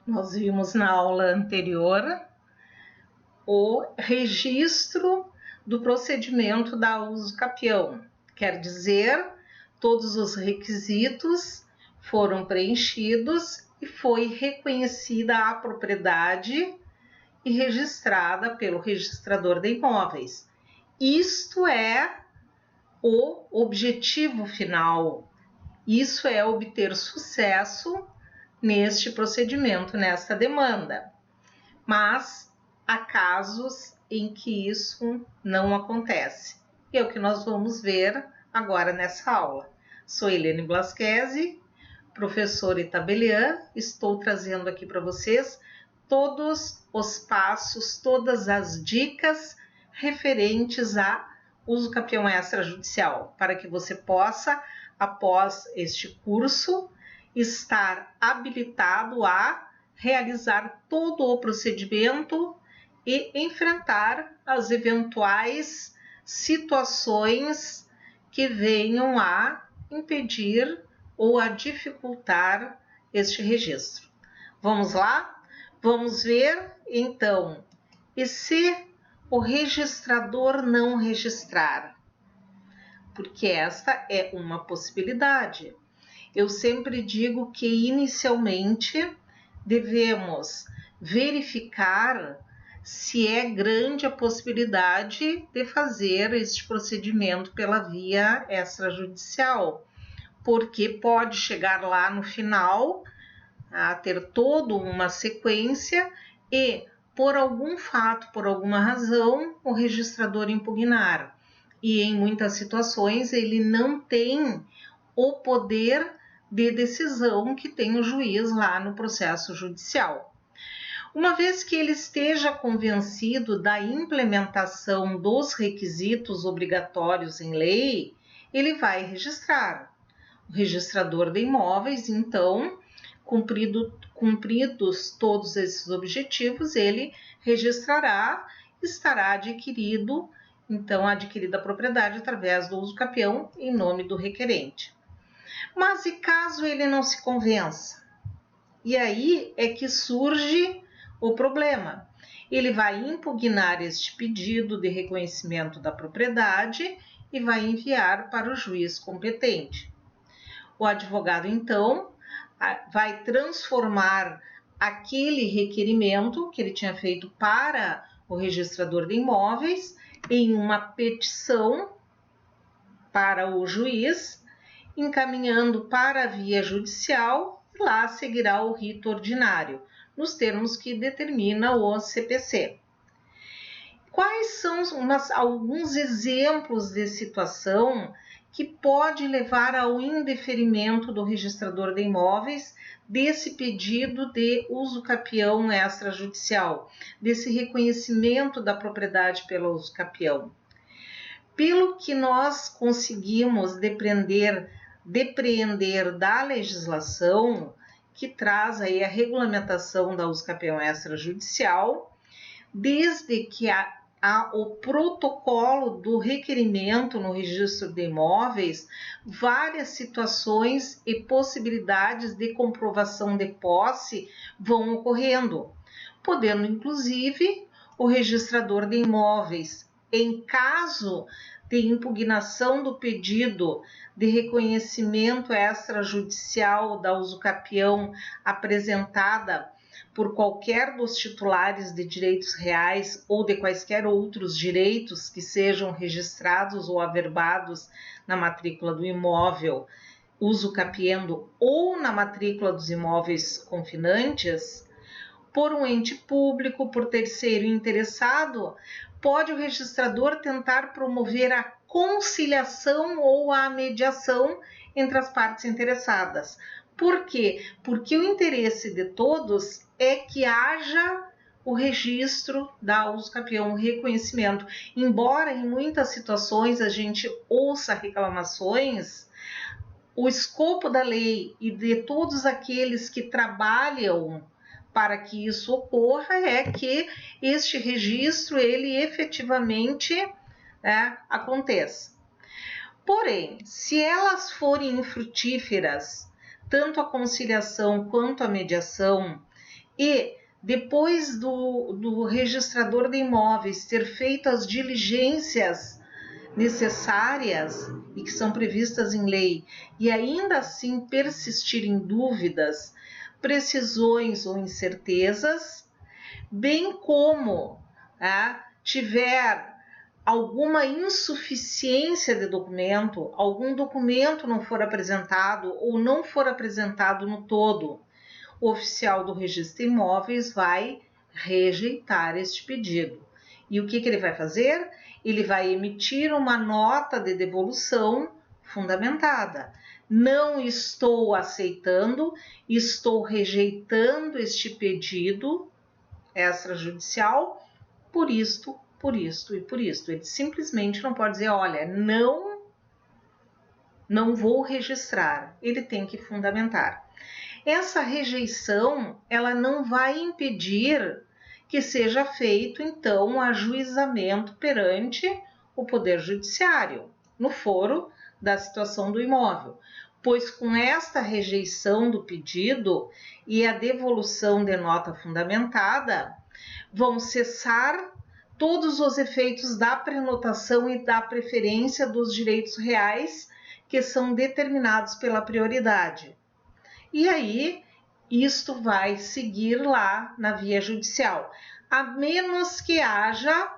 Nós vimos na aula anterior o registro do procedimento da uso capião, quer dizer, todos os requisitos foram preenchidos e foi reconhecida a propriedade e registrada pelo registrador de imóveis. Isto é o objetivo final, isso é obter sucesso neste procedimento, nesta demanda. Mas há casos em que isso não acontece. E é o que nós vamos ver agora nessa aula. Sou Helene Blasquezi, professora e tabeliã, estou trazendo aqui para vocês todos os passos, todas as dicas referentes a uso capião extrajudicial, para que você possa, após este curso, estar habilitado a realizar todo o procedimento e enfrentar as eventuais situações que venham a impedir ou a dificultar este registro. Vamos lá? Vamos ver, então, e se o registrador não registrar? Porque esta é uma possibilidade. Eu sempre digo que, inicialmente, devemos verificar se é grande a possibilidade de fazer este procedimento pela via extrajudicial, porque pode chegar lá no final a ter toda uma sequência e, por algum fato, por alguma razão, o registrador impugnar. E em muitas situações ele não tem o poder de decisão que tem o juiz lá no processo judicial. Uma vez que ele esteja convencido da implementação dos requisitos obrigatórios em lei, ele vai registrar. O registrador de imóveis, então, cumpridos todos esses objetivos, ele registrará, estará adquirida a propriedade através do uso capião em nome do requerente. Mas e caso ele não se convença? E aí é que surge o problema. Ele vai impugnar este pedido de reconhecimento da propriedade e vai enviar para o juiz competente. O advogado, então, vai transformar aquele requerimento que ele tinha feito para o registrador de imóveis em uma petição para o juiz, encaminhando para a via judicial, e lá seguirá o rito ordinário, nos termos que determina o CPC. Quais são alguns exemplos de situação que pode levar ao indeferimento do registrador de imóveis desse pedido de uso capião extrajudicial, desse reconhecimento da propriedade pelo uso capião? Pelo que nós conseguimos depreender da legislação que traz aí a regulamentação da uso capião extrajudicial, desde que o protocolo do requerimento no registro de imóveis, várias situações e possibilidades de comprovação de posse vão ocorrendo, podendo inclusive o registrador de imóveis, em caso de impugnação do pedido de reconhecimento extrajudicial da uso capião apresentada por qualquer dos titulares de direitos reais ou de quaisquer outros direitos que sejam registrados ou averbados na matrícula do imóvel uso capiendo ou na matrícula dos imóveis confinantes, por um ente público, por terceiro interessado, pode o registrador tentar promover a conciliação ou a mediação entre as partes interessadas. Por quê? Porque o interesse de todos é que haja o registro da uso capião, o reconhecimento. Embora em muitas situações a gente ouça reclamações, o escopo da lei e de todos aqueles que trabalham para que isso ocorra é que este registro ele efetivamente aconteça. Porém, se elas forem infrutíferas, tanto a conciliação quanto a mediação, e depois do registrador de imóveis ter feito as diligências necessárias e que são previstas em lei, e ainda assim persistir em dúvidas, precisões ou incertezas, bem como tiver alguma insuficiência de documento, algum documento não for apresentado ou não for apresentado no todo, o oficial do registro de imóveis vai rejeitar este pedido. E o que ele vai fazer? Ele vai emitir uma nota de devolução fundamentada. Não estou aceitando, estou rejeitando este pedido extrajudicial por isto, por isto e por isto. Ele simplesmente não pode dizer, olha, não vou registrar. Ele tem que fundamentar. Essa rejeição, ela não vai impedir que seja feito, então, um ajuizamento perante o Poder Judiciário, no foro da situação do imóvel, pois com esta rejeição do pedido e a devolução de nota fundamentada, vão cessar todos os efeitos da prenotação e da preferência dos direitos reais que são determinados pela prioridade. E aí, isto vai seguir lá na via judicial, a menos que haja,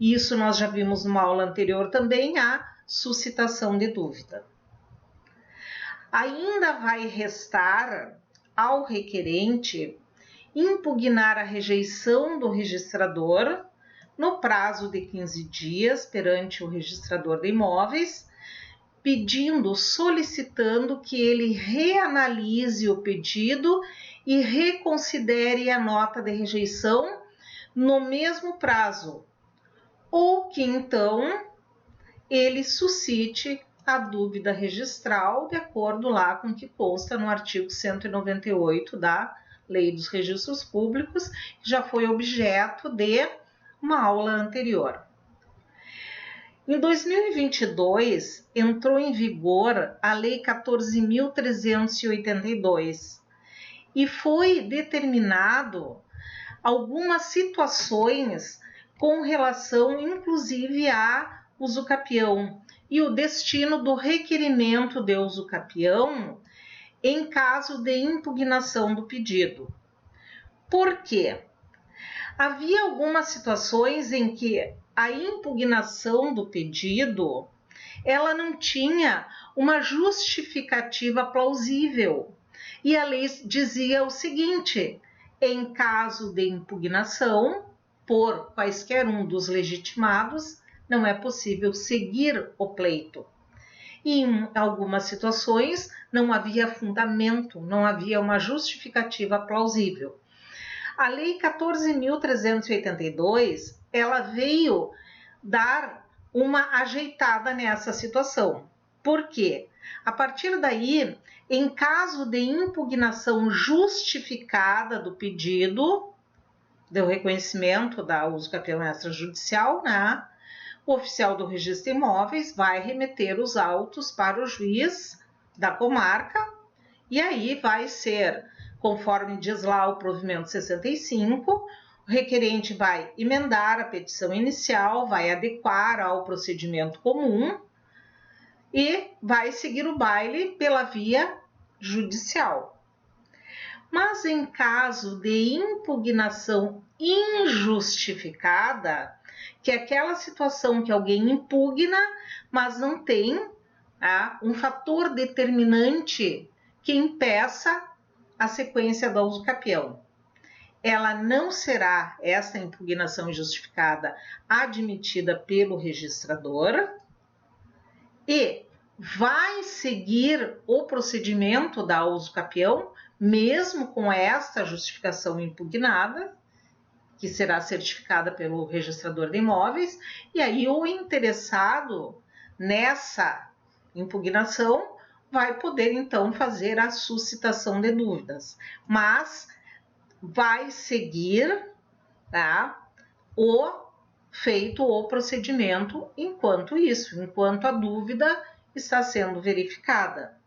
isso nós já vimos numa aula anterior também, a suscitação de dúvida. Ainda vai restar ao requerente impugnar a rejeição do registrador no prazo de 15 dias perante o registrador de imóveis, solicitando que ele reanalise o pedido e reconsidere a nota de rejeição no mesmo prazo, ou que então ele suscite a dúvida registral de acordo lá com o que consta no artigo 198 da Lei dos Registros Públicos, que já foi objeto de uma aula anterior. Em 2022, entrou em vigor a Lei 14.382 e foi determinado algumas situações com relação, inclusive, a usucapião e o destino do requerimento de usucapião em caso de impugnação do pedido. Por quê? Havia algumas situações em que a impugnação do pedido, ela não tinha uma justificativa plausível. E a lei dizia o seguinte: em caso de impugnação, por quaisquer um dos legitimados, não é possível seguir o pleito. E em algumas situações não havia fundamento, não havia uma justificativa plausível. A Lei 14.382, ela veio dar uma ajeitada nessa situação. Por quê? A partir daí, em caso de impugnação justificada do pedido, do reconhecimento da usucapião extrajudicial, o oficial do registro de imóveis vai remeter os autos para o juiz da comarca e aí vai ser, conforme diz lá o provimento 65, o requerente vai emendar a petição inicial, vai adequar ao procedimento comum e vai seguir o baile pela via judicial. Mas em caso de impugnação injustificada, que é aquela situação que alguém impugna, mas não tem um fator determinante que impeça a sequência do usucapião. Ela não será, essa impugnação injustificada, admitida pelo registrador e vai seguir o procedimento da usucapião, mesmo com esta justificação impugnada, que será certificada pelo registrador de imóveis, e aí o interessado nessa impugnação vai poder então fazer a suscitação de dúvidas, mas vai seguir o procedimento enquanto a dúvida está sendo verificada.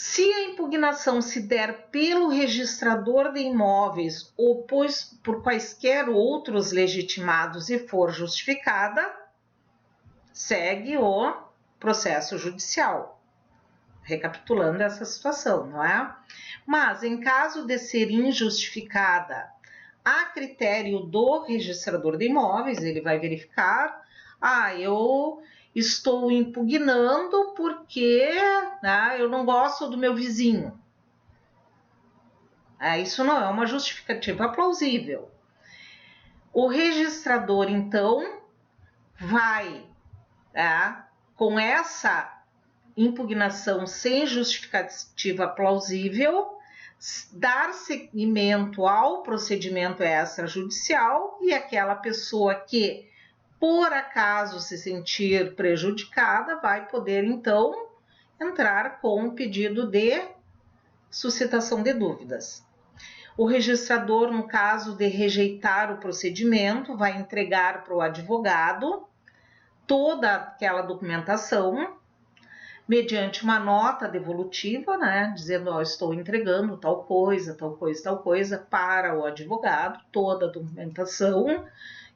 Se a impugnação se der pelo registrador de imóveis ou por quaisquer outros legitimados e for justificada, segue o processo judicial. Recapitulando essa situação, não é? Mas, em caso de ser injustificada, a critério do registrador de imóveis, ele vai verificar, eu estou impugnando porque eu não gosto do meu vizinho. Isso não é uma justificativa plausível. O registrador, então, vai, com essa impugnação sem justificativa plausível, dar seguimento ao procedimento extrajudicial e aquela pessoa que, por acaso, se sentir prejudicada, vai poder, então, entrar com um pedido de suscitação de dúvidas. O registrador, no caso de rejeitar o procedimento, vai entregar para o advogado toda aquela documentação, mediante uma nota devolutiva, dizendo, estou entregando tal coisa, para o advogado, toda a documentação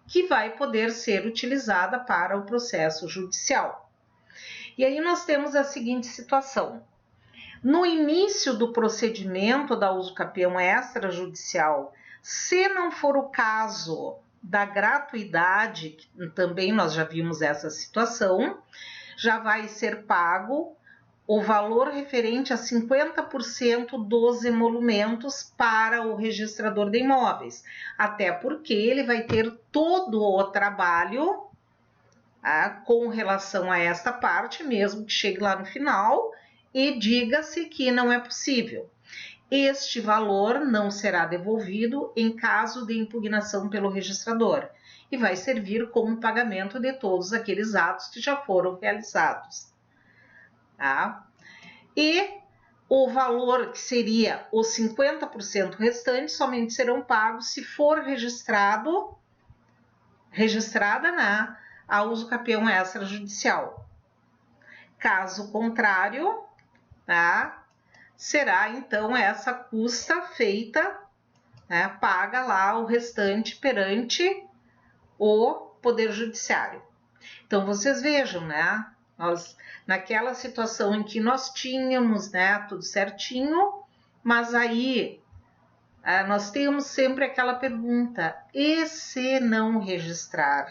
que vai poder ser utilizada para o processo judicial. E aí nós temos a seguinte situação. No início do procedimento da usucapião extrajudicial, se não for o caso da gratuidade, que também nós já vimos essa situação, já vai ser pago o valor referente a 50% dos emolumentos para o registrador de imóveis, até porque ele vai ter todo o trabalho com relação a esta parte, mesmo que chegue lá no final e diga-se que não é possível. Este valor não será devolvido em caso de impugnação pelo registrador e vai servir como pagamento de todos aqueles atos que já foram realizados. E o valor que seria os 50% restantes somente serão pagos se for registrada a usucapião extrajudicial. Caso contrário, será então essa custa feita, paga lá o restante perante o Poder Judiciário. Então, vocês vejam, nós, naquela situação em que nós tínhamos, tudo certinho, mas aí nós temos sempre aquela pergunta, e se não registrar?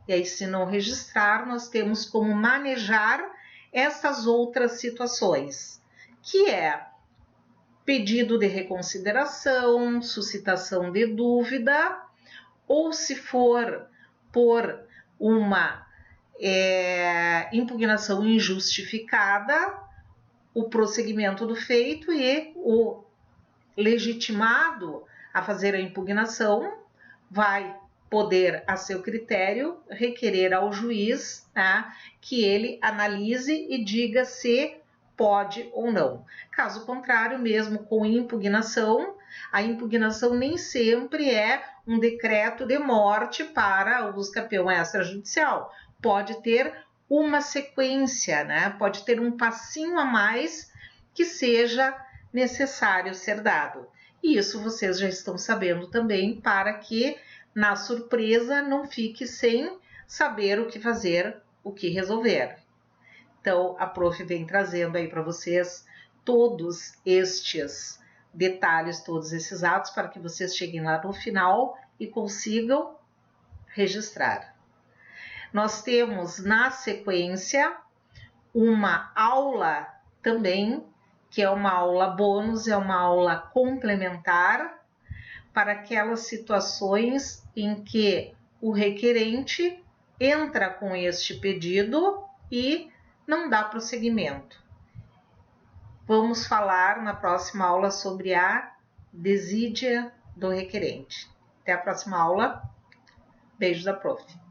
E aí, se não registrar, nós temos como manejar essas outras situações, que é pedido de reconsideração, suscitação de dúvida, ou se for por uma impugnação injustificada, o prosseguimento do feito e o legitimado a fazer a impugnação vai poder, a seu critério, requerer ao juiz que ele analise e diga se pode ou não. Caso contrário, mesmo com impugnação, a impugnação nem sempre é um decreto de morte para o usucapião extrajudicial. Pode ter uma sequência, pode ter um passinho a mais que seja necessário ser dado. E isso vocês já estão sabendo também, para que na surpresa não fique sem saber o que fazer, o que resolver. Então, a prof vem trazendo aí para vocês todos estes detalhes, todos esses atos, para que vocês cheguem lá no final e consigam registrar. Nós temos na sequência uma aula também, que é uma aula bônus, é uma aula complementar para aquelas situações em que o requerente entra com este pedido e não dá prosseguimento. Vamos falar na próxima aula sobre a desídia do requerente. Até a próxima aula. Beijo da prof.